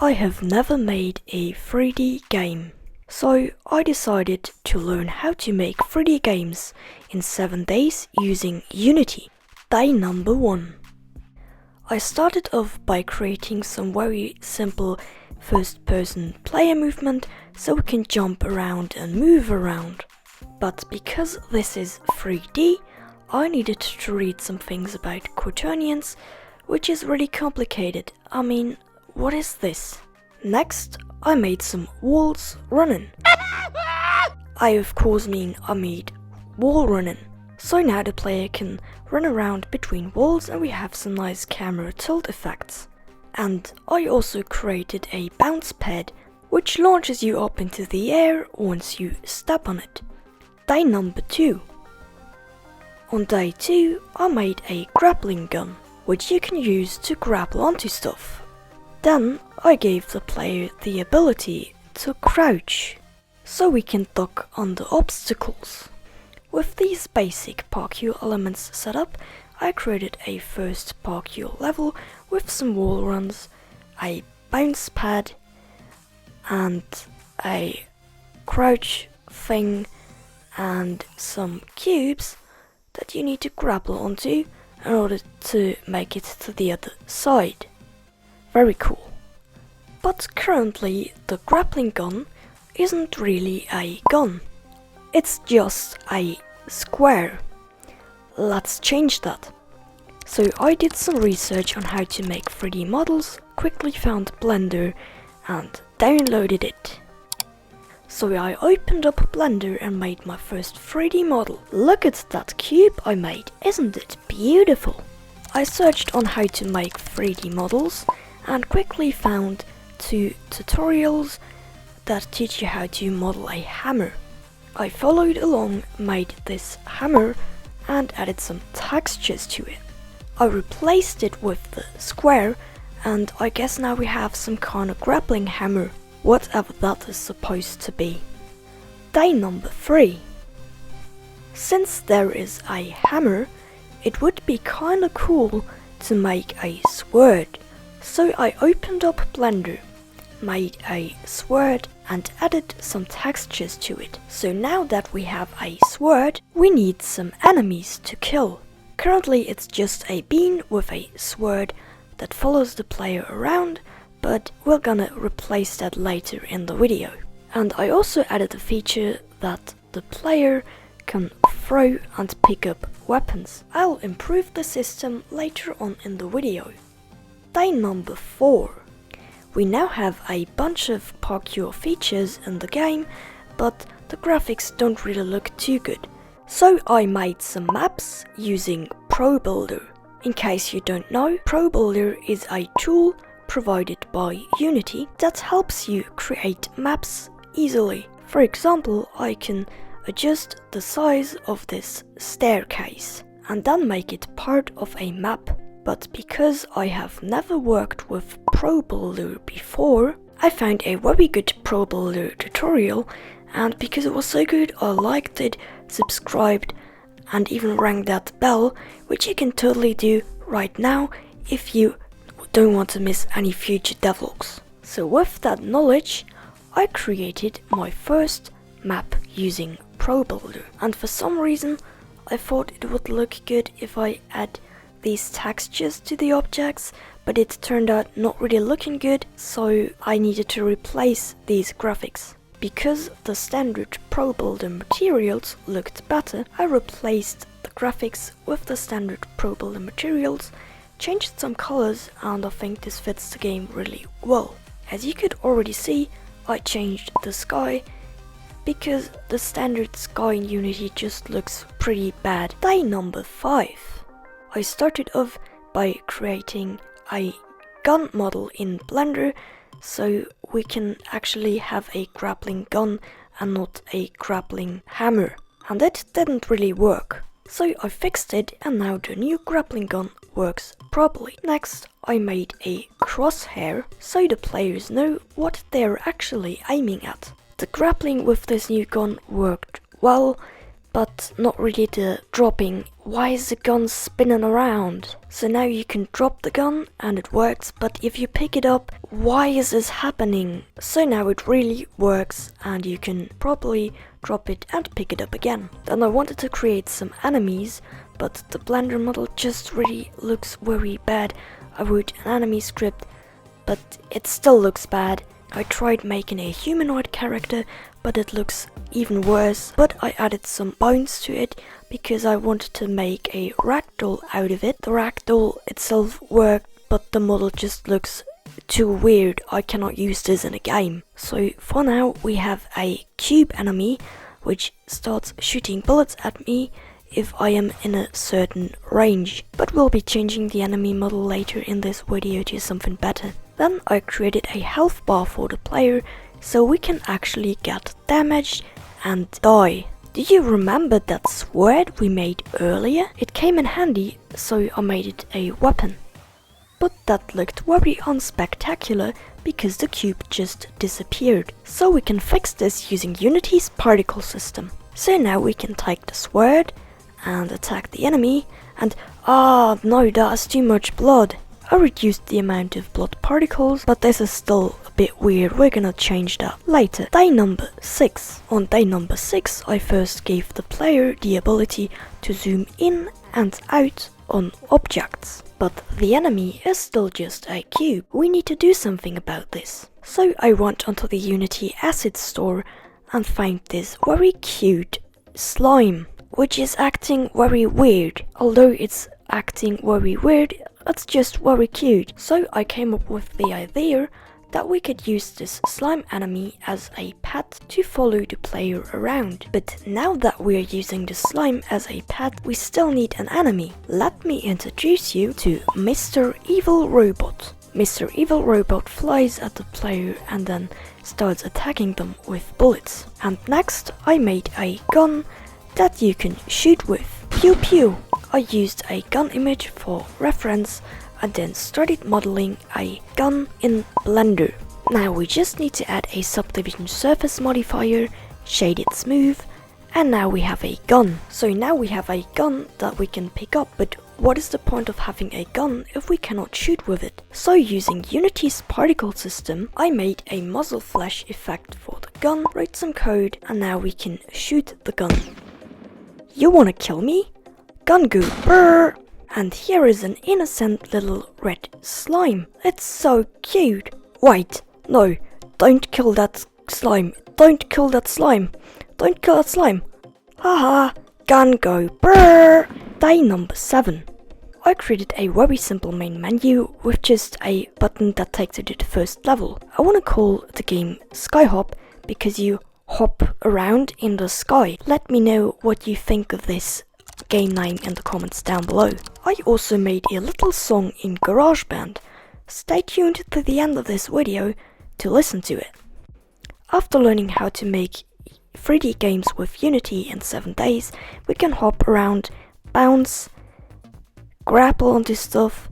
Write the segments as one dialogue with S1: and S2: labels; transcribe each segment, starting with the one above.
S1: I have never made a 3D game, so I decided to learn how to make 3D games in 7 days using Unity. Day number 1. I started off by creating some very simple first-person player movement so we can jump around and move around. But because this is 3D, I needed to read some things about quaternions, which is really complicated. I mean, what is this? Next, I made some walls running. I of course mean I made wall running. So now the player can run around between walls and we have some nice camera tilt effects. And I also created a bounce pad, which launches you up into the air once you step on it. Day number 2. On day 2, I made a grappling gun, which you can use to grapple onto stuff. Then I gave the player the ability to crouch, so we can duck under obstacles. With these basic parkour elements set up, I created a first parkour level with some wall runs, a bounce pad, and a crouch thing, and some cubes that you need to grapple onto in order to make it to the other side. Very cool. But currently the grappling gun isn't really a gun. It's just a square. Let's change that. So I did some research on how to make 3D models, quickly found Blender and downloaded it. So I opened up Blender and made my first 3D model. Look at that cube I made, isn't it beautiful? I searched on how to make 3D models and quickly found 2 tutorials that teach you how to model a hammer. I followed along, made this hammer and added some textures to it. I replaced it with the square and I guess now we have some kind of grappling hammer, whatever that is supposed to be. Day number 3. Since there is a hammer, it would be kinda cool to make a sword. So I opened up Blender, made a sword and added some textures to it. So now that we have a sword, we need some enemies to kill. Currently it's just a bean with a sword that follows the player around, but we're gonna replace that later in the video. And I also added a feature that the player can throw and pick up weapons. I'll improve the system later on in the video. Day number 4. We now have a bunch of parkour features in the game, but the graphics don't really look too good. So I made some maps using ProBuilder. In case you don't know, ProBuilder is a tool provided by Unity that helps you create maps easily. For example, I can adjust the size of this staircase and then make it part of a map. But because I have never worked with ProBuilder before, I found a very good ProBuilder tutorial, and because it was so good I liked it, subscribed and even rang that bell, which you can totally do right now if you don't want to miss any future devlogs. So with that knowledge, I created my first map using ProBuilder, and for some reason I thought it would look good if I add these textures to the objects, but it turned out not really looking good, so I needed to replace these graphics. Because the standard ProBuilder materials looked better, I replaced the graphics with the standard ProBuilder materials, changed some colors, and I think this fits the game really well. As you could already see, I changed the sky, because the standard sky in Unity just looks pretty bad. Day number 5. I started off by creating a gun model in Blender so we can actually have a grappling gun and not a grappling hammer. And that didn't really work. So I fixed it and now the new grappling gun works properly. Next I made a crosshair so the players know what they're actually aiming at. The grappling with this new gun worked well, but not really the dropping why is the gun spinning around? So now you can drop the gun and it works, but if you pick it up, why is this happening? So now it really works and you can properly drop it and pick it up again. Then I wanted to create some enemies, but the Blender model just really looks very bad. I wrote an enemy script, but it still looks bad. I tried making a humanoid character, but it looks even worse. But I added some bones to it because I wanted to make a ragdoll out of it. The ragdoll itself worked, but the model just looks too weird. I cannot use this in a game. So for now we have a cube enemy which starts shooting bullets at me if I am in a certain range. But we'll be changing the enemy model later in this video to something better. Then I created a health bar for the player so we can actually get damaged and die. Do you remember that sword we made earlier? It came in handy, so I made it a weapon. But that looked very unspectacular because the cube just disappeared. So we can fix this using Unity's particle system. So now we can take the sword and attack the enemy and no, that's too much blood. I reduced the amount of blood particles, but this is still a bit weird. We're gonna change that later. Day number 6. On day number 6, I first gave the player the ability to zoom in and out on objects. But the enemy is still just a cube. We need to do something about this. So I went onto the Unity asset store and found this very cute slime, which is acting very weird. Although it's acting very weird, it's just very cute. So I came up with the idea that we could use this slime enemy as a pet to follow the player around. But now that we're using the slime as a pet, we still need an enemy. Let me introduce you to Mr. Evil Robot. Mr. Evil Robot flies at the player and then starts attacking them with bullets. And next I made a gun that you can shoot with. Pew pew! I used a gun image for reference and then started modeling a gun in Blender. Now we just need to add a subdivision surface modifier, shade it smooth, and now we have a gun. So now we have a gun that we can pick up, but what is the point of having a gun if we cannot shoot with it? So using Unity's particle system, I made a muzzle flash effect for the gun, wrote some code, and now we can shoot the gun. You wanna kill me? Gun go brrr! And here is an innocent little red slime. It's so cute. Wait, no, don't kill that slime. Don't kill that slime. Don't kill that slime. Haha, gun go brrr. Day number 7. I created a very simple main menu with just a button that takes you to the first level. I want to call the game Skyhop because you hop around in the sky. Let me know what you think of this game name in the comments down below. I also made a little song in GarageBand. Stay tuned to the end of this video to listen to it. After learning how to make 3D games with Unity in 7 days, we can hop around, bounce, grapple onto stuff,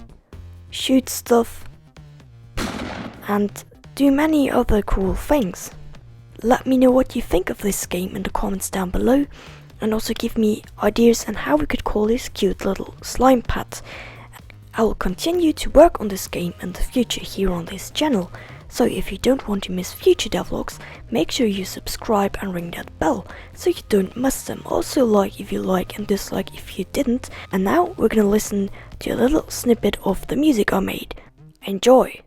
S1: shoot stuff, and do many other cool things. Let me know what you think of this game in the comments down below, and also give me ideas on how we could call this cute little slime pet. I will continue to work on this game in the future here on this channel, so if you don't want to miss future devlogs, make sure you subscribe and ring that bell so you don't miss them. Also like if you like and dislike if you didn't. And now we're gonna listen to a little snippet of the music I made. Enjoy!